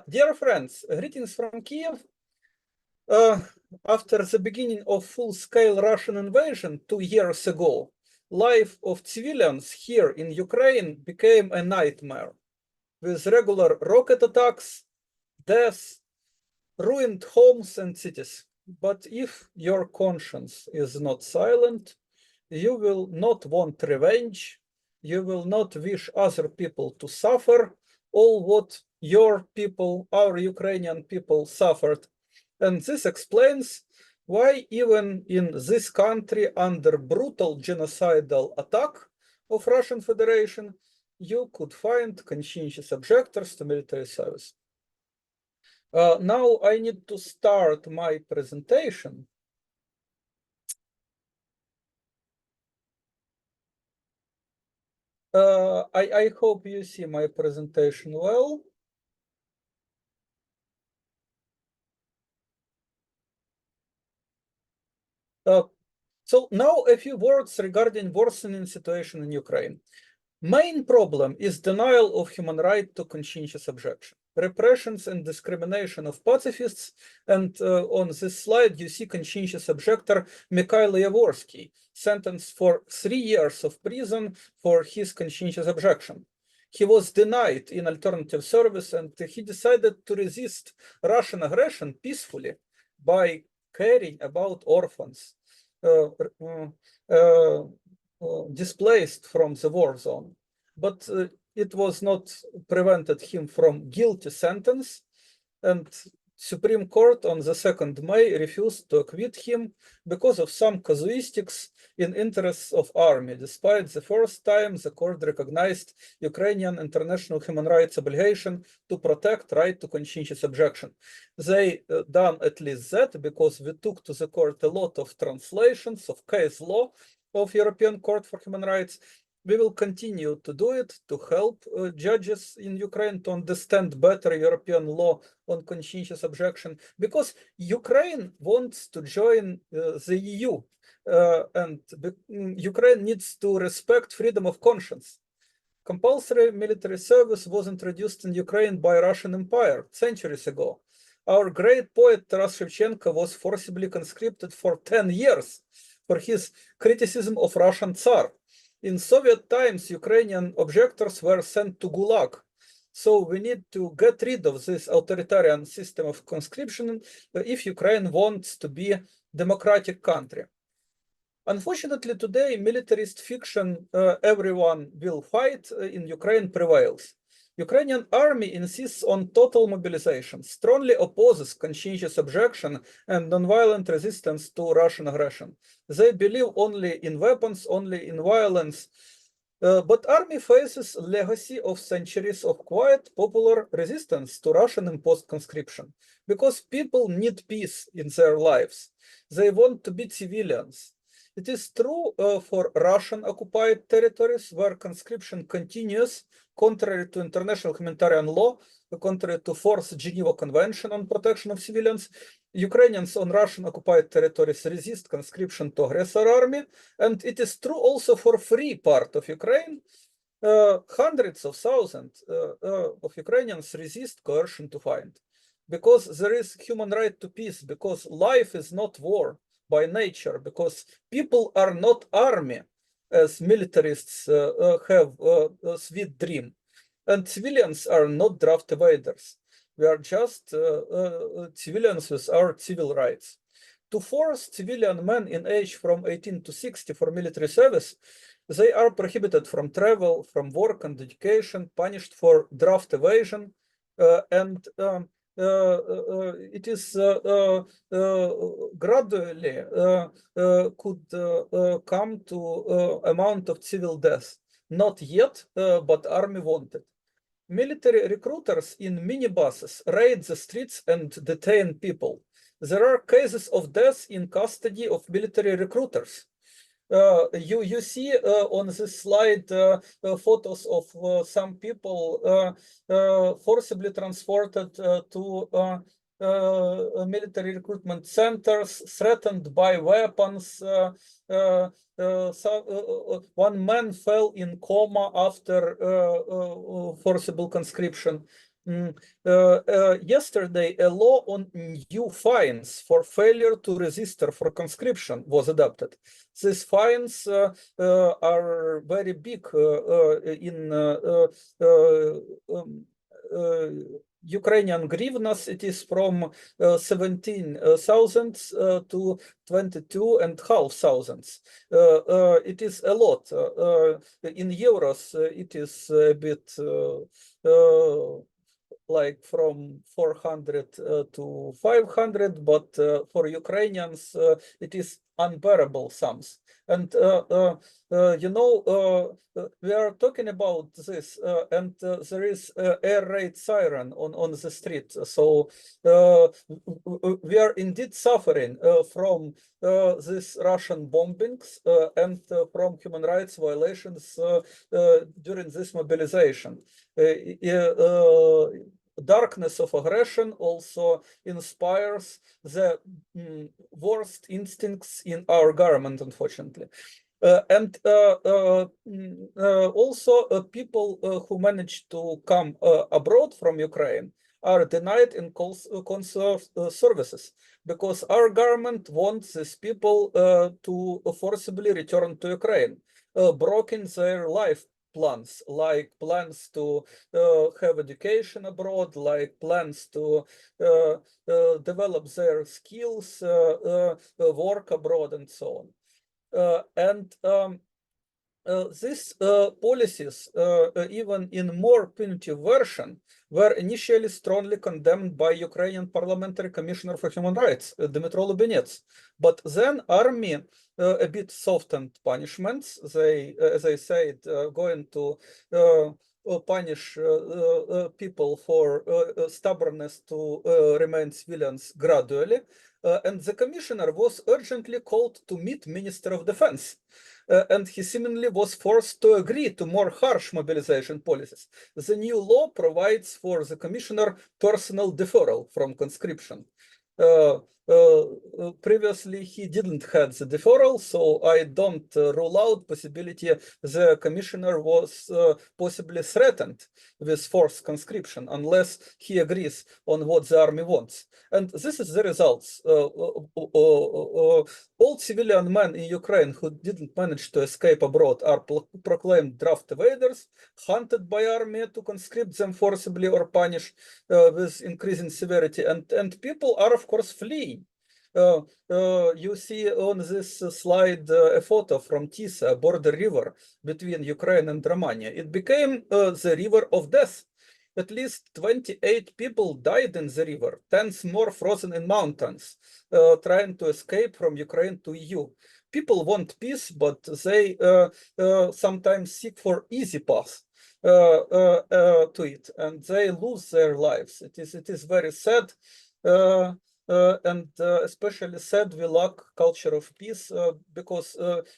Dear friends, greetings from Kiev. After the beginning of full-scale Russian invasion 2 years ago, life of civilians here in Ukraine became a nightmare, with regular rocket attacks, deaths, ruined homes and cities. But if your conscience is not silent, you will not want revenge, you will not wish other people to suffer all what your people, our Ukrainian people, suffered. And this explains why even in this country under brutal genocidal attack of Russian Federation, you could find conscientious objectors to military service. Now I need to start my presentation. I hope you see my presentation well. So now a few words regarding worsening situation in Ukraine. Main problem is denial of human right to conscientious objection, repressions and discrimination of pacifists, and on this slide you see conscientious objector Mikhail Yavorsky, sentenced for 3 years of prison for his conscientious objection. He was denied in alternative service and he decided to resist Russian aggression peacefully by caring about orphans displaced from the war zone. But it was not prevented him from guilty sentence, and Supreme Court on the 2nd May refused to acquit him because of some casuistics in interests of army, despite the first time the court recognized Ukrainian international human rights obligation to protect right to conscientious objection. They done at least that because we took to the court a lot of translations of case law of European Court for Human Rights. We will continue to do it to help judges in Ukraine to understand better European law on conscientious objection, because Ukraine wants to join the EU and Ukraine needs to respect freedom of conscience. Compulsory military service was introduced in Ukraine by Russian Empire centuries ago. Our great poet Taras Shevchenko was forcibly conscripted for 10 years for his criticism of Russian Tsar. In Soviet times, Ukrainian objectors were sent to Gulag. So we need to get rid of this authoritarian system of conscription if Ukraine wants to be a democratic country. Unfortunately, today, militarist fiction, everyone will fight in Ukraine prevails. Ukrainian army insists on total mobilization, strongly opposes conscientious objection and nonviolent resistance to Russian aggression. They believe only in weapons, only in violence. But army faces legacy of centuries of quiet, popular resistance to Russian imposed conscription, because people need peace in their lives. They want to be civilians. It is true for Russian occupied territories where conscription continues, contrary to international humanitarian law, contrary to Fourth Geneva Convention on Protection of Civilians. Ukrainians on Russian occupied territories resist conscription to aggressor army, and it is true also for free part of Ukraine. Hundreds of thousands of Ukrainians resist coercion to fight, because there is human right to peace, because life is not war by nature, because people are not army, as militarists have a sweet dream, and civilians are not draft evaders. We are just civilians with our civil rights. To force civilian men in age from 18 to 60 for military service, they are prohibited from travel, from work and education, punished for draft evasion, and it is gradually could come to amount of civil deaths. Not yet, but army wanted. Military recruiters in minibuses raid the streets and detain people. There are cases of death in custody of military recruiters. You see on this slide photos of some people forcibly transported to military recruitment centers, threatened by weapons. One man fell in coma after forcible conscription. Yesterday, a law on new fines for failure to register for conscription was adopted. These fines are very big in Ukrainian hryvnias. It is from 17,000 to 22,500. It is a lot. In euros, it is a bit like from 400 to 500, but for Ukrainians, it is unbearable sums. And you know, we are talking about this, and there is air raid siren on the street. So we are indeed suffering from these Russian bombings and from human rights violations during this mobilization. Darkness of aggression also inspires the worst instincts in our government, unfortunately. And also people who manage to come abroad from Ukraine are denied in consular services, because our government wants these people to forcibly return to Ukraine, broken their life plans, like plans to have education abroad, like plans to develop their skills, work abroad, and so on. These policies, even in more punitive version, were initially strongly condemned by Ukrainian Parliamentary Commissioner for Human Rights, Dmytro Lubinets. But then army a bit softened punishments. They, as I said, going to punish people for stubbornness to remain civilians gradually. And the commissioner was urgently called to meet Minister of Defense. And he seemingly was forced to agree to more harsh mobilization policies. The new law provides for the commissioner personal deferral from conscription. previously he didn't have the deferral, so I don't rule out possibility the commissioner was possibly threatened with forced conscription unless he agrees on what the army wants. And this is the results. All civilian men in Ukraine who didn't manage to escape abroad are proclaimed draft evaders, hunted by army to conscript them forcibly or punish with increasing severity, and people are of course fleeing. You see on this slide a photo from Tisa, a border river between Ukraine and Romania. It became the river of death. At least 28 people died in the river, tens more frozen in mountains, trying to escape from Ukraine to EU. People want peace, but they sometimes seek for easy path to it, and they lose their lives. It is very sad. And especially sad we lack culture of peace because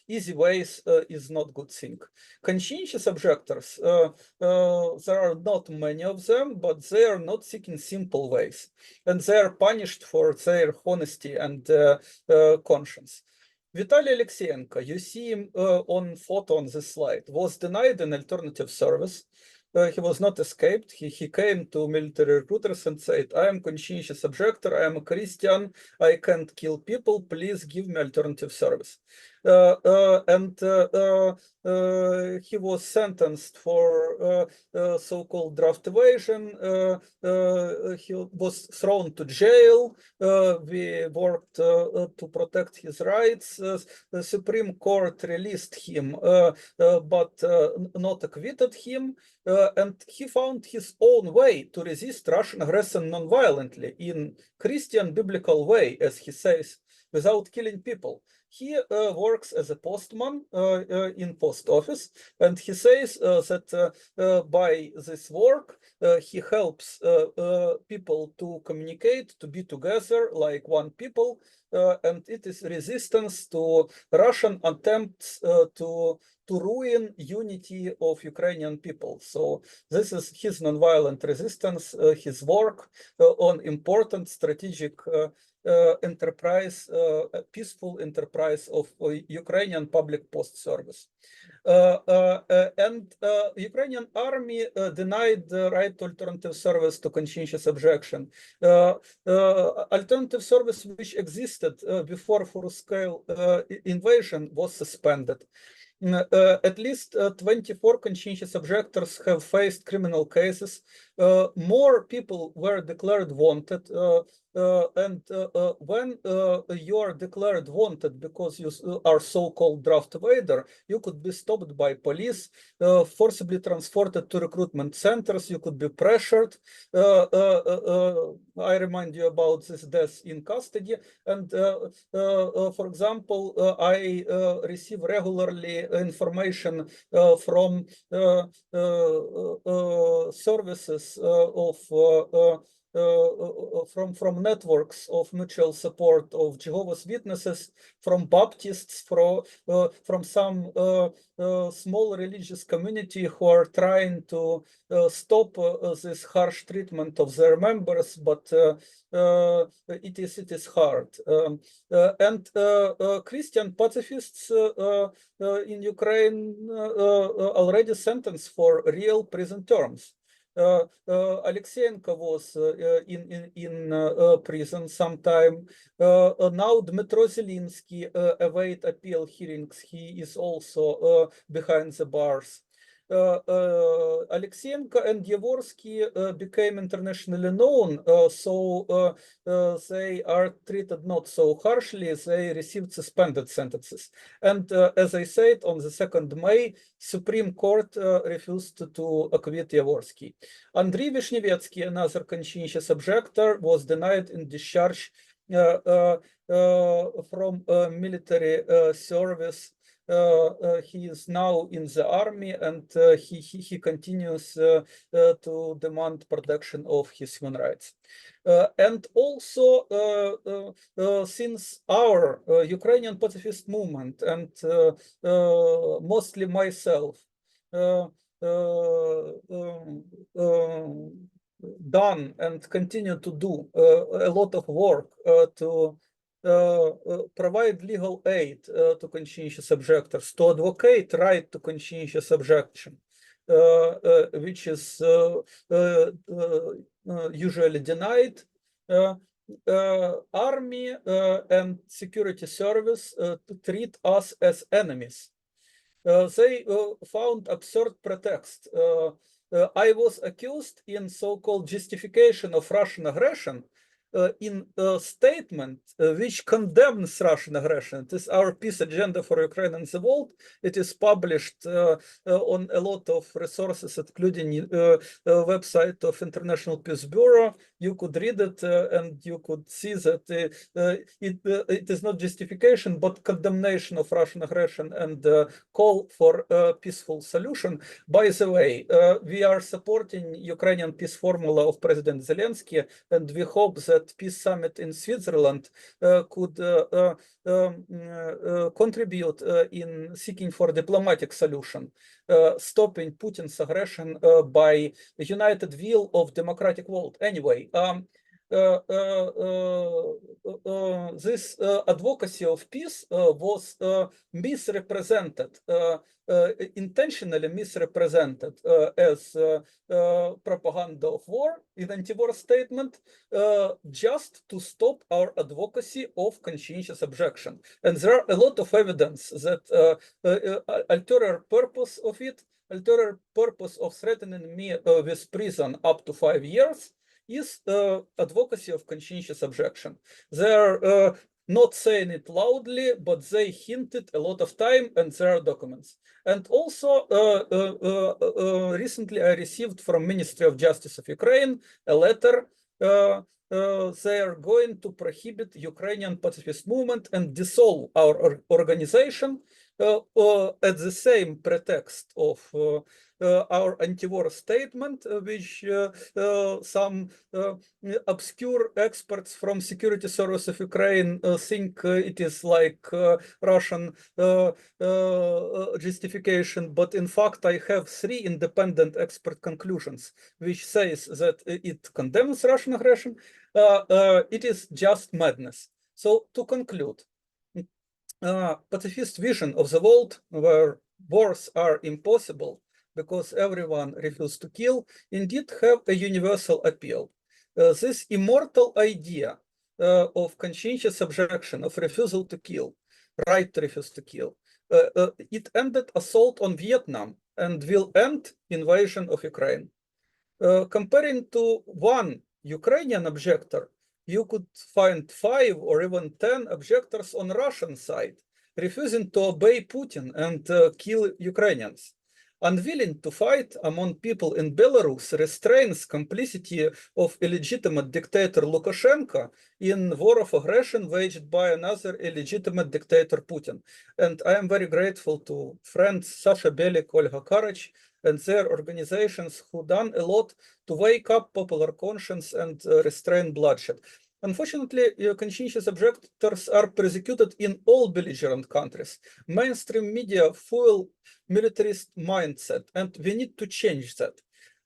easy ways is not good thing. Conscientious objectors, there are not many of them, but they are not seeking simple ways, and they are punished for their honesty and conscience. Vitaly Alexeyenko, you see him on photo on this slide, was denied an alternative service. He was not escaped. He came to military recruiters and said, I am conscientious objector, I am a Christian, I can't kill people, please give me alternative service. And he was sentenced for so-called draft evasion. He was thrown to jail. We worked to protect his rights. The Supreme Court released him, but not acquitted him. And he found his own way to resist Russian aggression non-violently in Christian biblical way, as he says, without killing people. He works as a postman in post office, and he says that by this work he helps people to communicate, to be together like one people, and it is resistance to Russian attempts to ruin unity of Ukrainian people. So this is his nonviolent resistance, his work on important strategic enterprise, peaceful enterprise of Ukrainian public post service. And Ukrainian army denied the right to alternative service to conscientious objection. Alternative service which existed before full-scale invasion was suspended. At least 24 conscientious objectors have faced criminal cases. More people were declared wanted. And when you are declared wanted because you are so-called draft evader, you could be stopped by police, forcibly transported to recruitment centers, you could be pressured. I remind you about this death in custody. And for example, I receive regularly information from services of from networks of mutual support of Jehovah's Witnesses, from Baptists, from some small religious community who are trying to stop this harsh treatment of their members, but it is hard. And Christian pacifists in Ukraine already sentenced for real prison terms. Alexeyenko was in prison sometime. Now Dmytro Zelinsky await appeal hearings. He is also behind the bars. Alexeyenko and Yavorsky became internationally known, so they are treated not so harshly. They received suspended sentences. And as I said, on the 2nd May, Supreme Court refused to acquit Yavorsky. Andriy Vishnevetsky, another conscientious objector, was denied in discharge from military service. He is now in the army, and he continues to demand protection of his human rights. And also, since our Ukrainian pacifist movement, and mostly myself, done and continue to do a lot of work to provide legal aid to conscientious objectors, to advocate right to conscientious objection, which is usually denied. Army and security service treat us as enemies. They found absurd pretext. I was accused in so-called justification of Russian aggression in a statement which condemns Russian aggression. It is our peace agenda for Ukraine and the world. It is published on a lot of resources, including website of International Peace Bureau. You could read it and you could see that it is not justification, but condemnation of Russian aggression and call for a peaceful solution. By the way, we are supporting Ukrainian peace formula of President Zelensky, and we hope that peace summit in Switzerland could contribute in seeking for diplomatic solution, stopping Putin's aggression by the united will of democratic world. Anyway, this advocacy of peace was misrepresented, intentionally misrepresented as propaganda of war in anti-war statement, just to stop our advocacy of conscientious objection. And there are a lot of evidence that ulterior purpose of it, ulterior purpose of threatening me with prison up to 5 years is advocacy of conscientious objection. They're not saying it loudly, but they hinted a lot of time, and there are documents. And also, recently I received from Ministry of Justice of Ukraine a letter. They are going to prohibit Ukrainian pacifist movement and dissolve our organization at the same pretext of our anti-war statement, which some obscure experts from Security Service of Ukraine think it is like Russian justification. But in fact, I have 3 independent expert conclusions, which says that it condemns Russian aggression. It is just madness. So to conclude, pacifist vision of the world where wars are impossible because everyone refuses to kill, indeed have a universal appeal. This immortal idea of conscientious objection, of refusal to kill, right to refuse to kill, it ended assault on Vietnam and will end invasion of Ukraine. Comparing to one Ukrainian objector, you could find 5 or even 10 objectors on Russian side, refusing to obey Putin and kill Ukrainians. Unwilling to fight among people in Belarus restrains complicity of illegitimate dictator Lukashenko in war of aggression waged by another illegitimate dictator Putin. And I am very grateful to friends Sasha Belik, Olga Karach, and their organizations who done a lot to wake up popular conscience and restrain bloodshed. Unfortunately, conscientious objectors are persecuted in all belligerent countries. Mainstream media fuel militarist mindset, and we need to change that.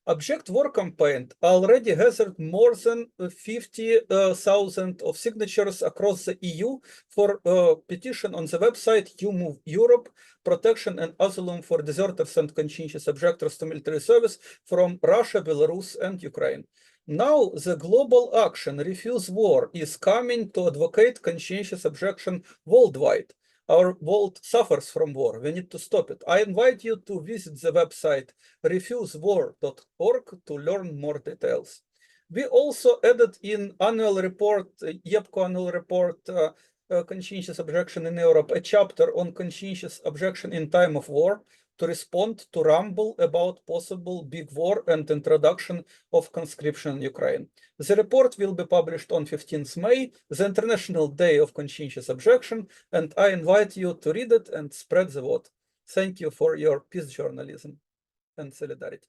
Object War campaign already gathered more than 50,000 of signatures across the EU for a petition on the website You Move Europe, Protection and Asylum for Deserters and Conscientious Objectors to Military Service from Russia, Belarus, and Ukraine. Now the global action Refuse War is coming to advocate conscientious objection worldwide. Our world suffers from war. We need to stop it. I invite you to visit the website refusewar.org to learn more details. We also added in annual report, EBCO Annual Report, Conscientious Objection in Europe, a chapter on conscientious objection in time of war to respond to rumble about possible big war and introduction of conscription in Ukraine. The report will be published on 15th May, the International Day of Conscientious Objection, and I invite you to read it and spread the word. Thank you for your peace journalism and solidarity.